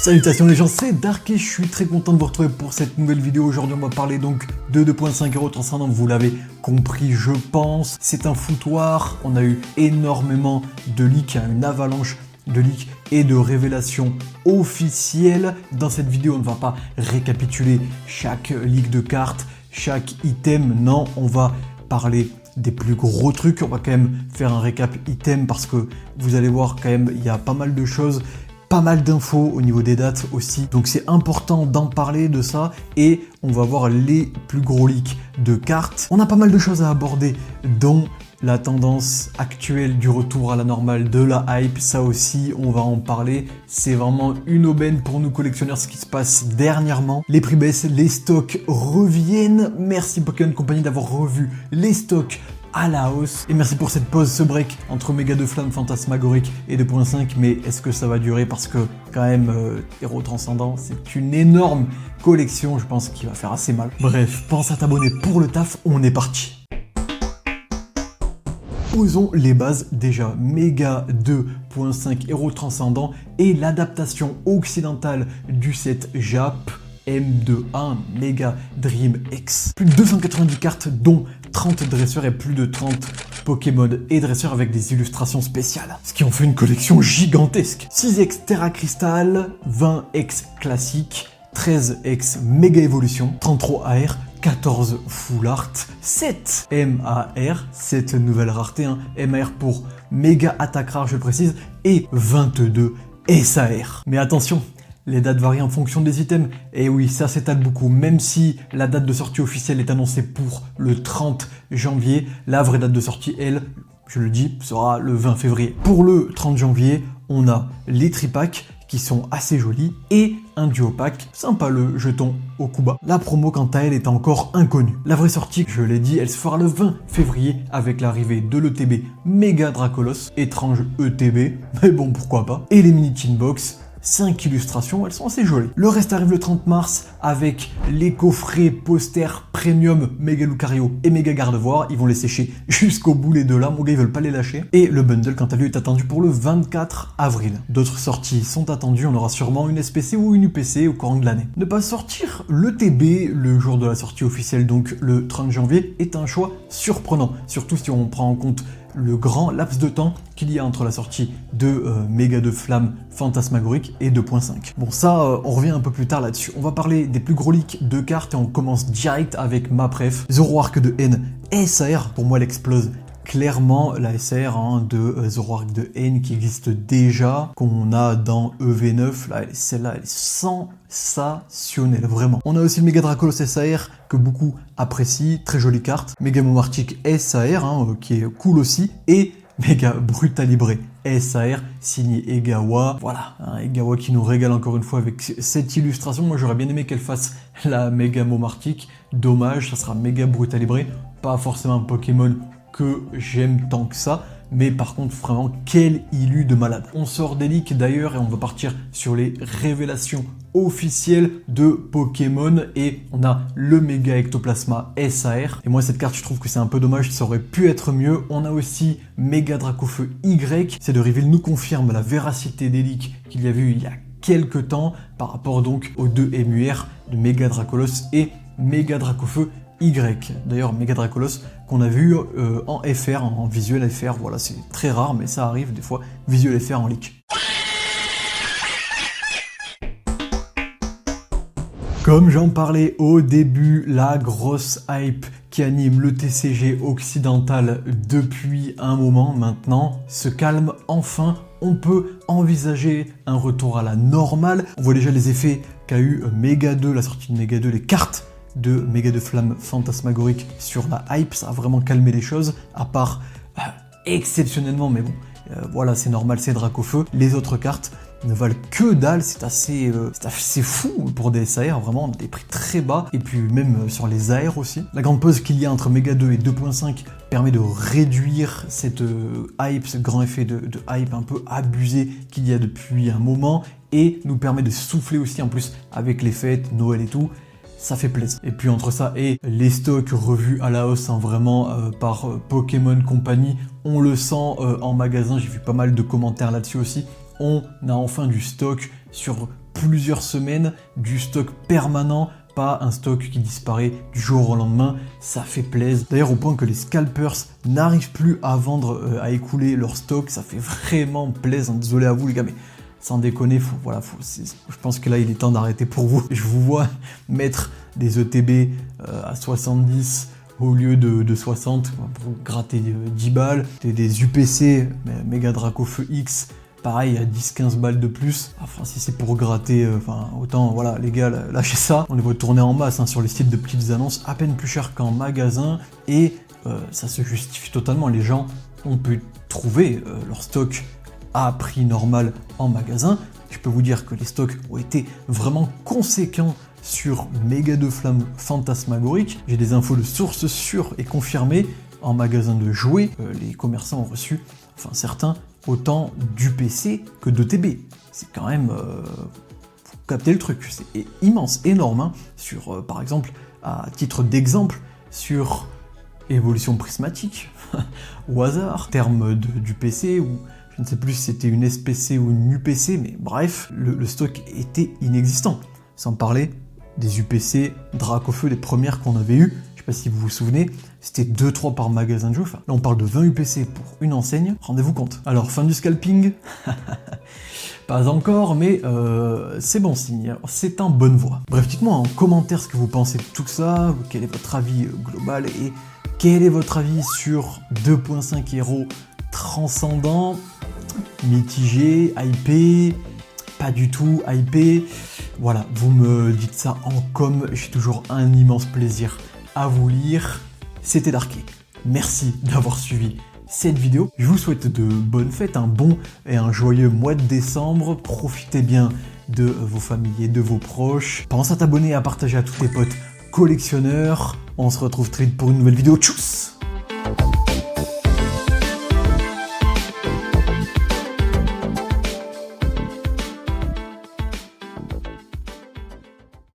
Salutations les gens, c'est Dark et je suis très content de vous retrouver pour cette nouvelle vidéo. Aujourd'hui on va parler donc de 2.5 Hero Transcendant, vous l'avez compris je pense. C'est un foutoir, on a eu énormément de leaks, une avalanche de leaks et de révélations officielles. Dans cette vidéo on ne va pas récapituler chaque leak de cartes, chaque item, non, on va parler des plus gros trucs. On va quand même faire un récap item parce que vous allez voir quand même il y a pas mal de choses, pas mal d'infos au niveau des dates aussi, donc c'est important d'en parler de ça et on va voir les plus gros leaks de cartes. On a pas mal de choses à aborder dont la tendance actuelle du retour à la normale de la hype, ça aussi on va en parler. C'est vraiment une aubaine pour nous collectionneurs ce qui se passe dernièrement. Les prix baissent, les stocks reviennent. Merci Pokémon Company d'avoir revu les stocks à la hausse. Et merci pour cette pause, ce break entre Méga de Flamme Fantasmagorique et 2.5. Mais est-ce que ça va durer? Parce que quand même, Hero Transcendant, c'est une énorme collection. Je pense qu'il va faire assez mal. Bref, pense à t'abonner pour le taf. On est parti. Posons les bases déjà. Méga 2.5 Hero Transcendant et l'adaptation occidentale du set Jap M2A Mega Dream X. Plus de 290 cartes dont 30 dresseurs et plus de 30 Pokémon et dresseurs avec des illustrations spéciales. Ce qui en fait une collection gigantesque. 6x Terra Crystal, 20x classique, 13x Méga Évolution, 33 AR, 14 Full Art, 7 MAR, cette nouvelle rareté, hein, MAR pour Méga Attaque Rare je le précise, et 22 SAR. Mais attention, les dates varient en fonction des items, et oui, ça s'étale beaucoup, même si la date de sortie officielle est annoncée pour le 30 janvier, la vraie date de sortie, elle, je le dis, sera le 20 février. Pour le 30 janvier, on a les tripacks, qui sont assez jolis, et un duo pack, sympa le jeton Okuba. La promo quant à elle est encore inconnue. La vraie sortie, je l'ai dit, elle se fera le 20 février avec l'arrivée de l'ETB Mega Dracolos, étrange ETB, mais bon pourquoi pas, et les mini tin box. 5 illustrations, elles sont assez jolies. Le reste arrive le 30 mars avec les coffrets posters premium Méga Lucario et Méga Gardevoir. Ils vont les sécher jusqu'au bout les deux là, mon gars ils veulent pas les lâcher. Et le bundle quant à lui est attendu pour le 24 avril. D'autres sorties sont attendues, on aura sûrement une SPC ou une UPC au courant de l'année. Ne pas sortir le TB le jour de la sortie officielle, donc le 30 janvier, est un choix surprenant. Surtout si on prend en compte le grand laps de temps qu'il y a entre la sortie de Méga de Flamme Fantasmagorique et 2.5. Bon ça, on revient un peu plus tard là-dessus. On va parler des plus gros leaks de cartes et on commence direct avec ma préf. Zoroark de Haine SAR, pour moi elle explose clairement la SAR hein, de Zoroark de Haine qui existe déjà, qu'on a dans EV9, là, celle-là elle est sensationnelle, vraiment. On a aussi le Méga Dracolos SAR que beaucoup apprécient, très jolie carte. Méga Momartic SAR hein, qui est cool aussi, et Méga Brutalibré SAR signé Egawa. Voilà, hein, Egawa qui nous régale encore une fois avec cette illustration. Moi j'aurais bien aimé qu'elle fasse la Méga Momartic, dommage, ça sera Méga Brutalibré, pas forcément un Pokémon que j'aime tant que ça, mais par contre vraiment quel illu de malade. On sort des leaks d'ailleurs et on va partir sur les révélations officielles de Pokémon et on a le Méga Ectoplasma SAR et moi cette carte je trouve que c'est un peu dommage, ça aurait pu être mieux. On a aussi Méga Dracofeu Y, ces deux reveals nous confirment la véracité des leaks qu'il y a eu il y a quelques temps par rapport donc aux deux MUR de Méga Dracolos et Méga Dracofeu Y. D'ailleurs, Méga Dracolos qu'on a vu en FR, en visuel FR, voilà, c'est très rare, mais ça arrive des fois, visuel FR en leak. Comme j'en parlais au début, la grosse hype qui anime le TCG occidental depuis un moment maintenant se calme enfin. On peut envisager un retour à la normale. On voit déjà les effets qu'a eu Méga 2, la sortie de Méga 2, les cartes de Méga de Flamme Fantasmagorique sur la hype, ça a vraiment calmé les choses, à part exceptionnellement, mais bon, voilà, c'est normal, c'est Dracofeu. Les autres cartes ne valent que dalle, c'est assez fou pour des SAR, vraiment des prix très bas, et puis même sur les AR aussi. La grande pause qu'il y a entre Méga 2 et 2.5 permet de réduire cette hype, ce grand effet de hype un peu abusé qu'il y a depuis un moment, et nous permet de souffler aussi en plus avec les fêtes, Noël et tout. Ça fait plaisir. Et puis entre ça et les stocks revus à la hausse hein, vraiment par Pokémon Company, on le sent en magasin, j'ai vu pas mal de commentaires là-dessus aussi. On a enfin du stock sur plusieurs semaines, du stock permanent, pas un stock qui disparaît du jour au lendemain, ça fait plaisir. D'ailleurs au point que les scalpers n'arrivent plus à vendre, à écouler leur stock, ça fait vraiment plaisir. Désolé à vous les gars, mais sans déconner, je pense que là il est temps d'arrêter pour vous. Je vous vois mettre des ETB à 70 au lieu de 60 pour gratter 10 balles, des UPC, Mega Dracofeu X, pareil à 10-15 balles de plus. Enfin, si c'est pour gratter, autant, voilà, les gars, lâchez ça. On les voit tourner en masse sur les sites de petites annonces, à peine plus cher qu'en magasin, et ça se justifie totalement. Les gens ont pu trouver leur stock à prix normal en magasin. Je peux vous dire que les stocks ont été vraiment conséquents sur Méga de Flamme Fantasmagorique. J'ai des infos de sources sûres et confirmées. En magasin de jouets, les commerçants ont reçu, certains, autant d'UPC que d'ETB. C'est quand même... faut capter le truc, c'est immense, énorme. Hein, sur, par exemple, à titre d'exemple, sur Évolution Prismatique, au hasard, terme d'UPC, ou je ne sais plus si c'était une SPC ou une UPC, mais bref, le stock était inexistant. Sans parler des UPC Dracofeu, les premières qu'on avait eues, je sais pas si vous vous souvenez, c'était 2-3 par magasin de jeu. Là on parle de 20 UPC pour une enseigne, rendez-vous compte. Alors fin du scalping, pas encore, mais c'est bon signe, c'est en bonne voie. Bref, dites-moi en commentaire ce que vous pensez de tout ça, quel est votre avis global et quel est votre avis sur 2.5 héros transcendants, mitigé, hypé, pas du tout hypé. Voilà, vous me dites ça en com, j'ai toujours un immense plaisir à vous lire. C'était Darké. Merci d'avoir suivi cette vidéo. Je vous souhaite de bonnes fêtes, un bon et un joyeux mois de décembre. Profitez bien de vos familles et de vos proches. Pense à t'abonner et à partager à tous tes potes collectionneurs. On se retrouve très vite pour une nouvelle vidéo. Tchuss!